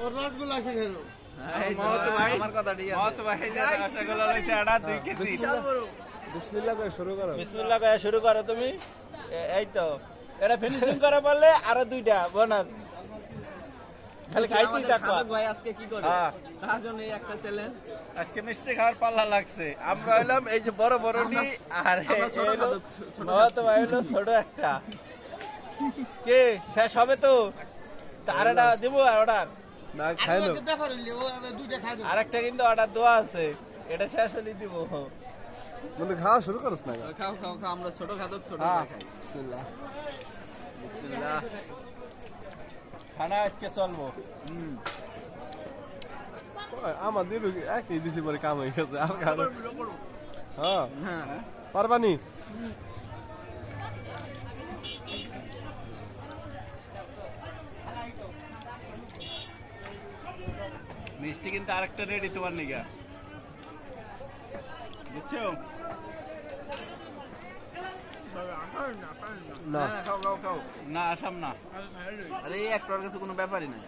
ওর রসগোল্লা আছে ঘেরো মহত ভাই আমার কথা ঠিক আছে মহত ভাই যে রসগোল্লা লইছে এটা 2 কেজি বিসমিল্লাহ করে শুরু করো। বিসমিল্লাহ করে শুরু করো তুমি এই তো এটা ফিনিশিং করা পারলে আরো 2টা বোনাস খালি খাইতেই থাকো ভাই আজকে কি করে তার জন্য এই একটা চ্যালেঞ্জ আজকে মিষ্টি খাওয়ার পাল্লা লাগছে আমরা হইলাম এই যে বড় বড় নি আর মহত ভাই হলো ছোট একটা কে শেষ হবে তো তারটা দেব অর্ডার না খাইলো ব্যাপার হইলে ও দুইটা খাই দেবো আরেকটা কিন্তু অর্ডার দেওয়া আছে এটা শেষ হলেই দিব তুমি খাওয়া শুরু করছ না খাও খাও খাও আমরা ছোট খাদক ছোট হ্যাঁ। খাই বিসমিল্লাহ বিসমিল্লাহ খানা আজকে চলবো আমার দিল একই দিছি পরে কাম হয়ে গেছে আর খানো হ্যাঁ হ্যাঁ পারবানি মিষ্টি কিন্তু আরেকটা রেডি তোমার নিগা বুঝছো না না খাও খাও খাও না আসাম না আরে এই একটার কাছে কোনো ব্যাপারই নাই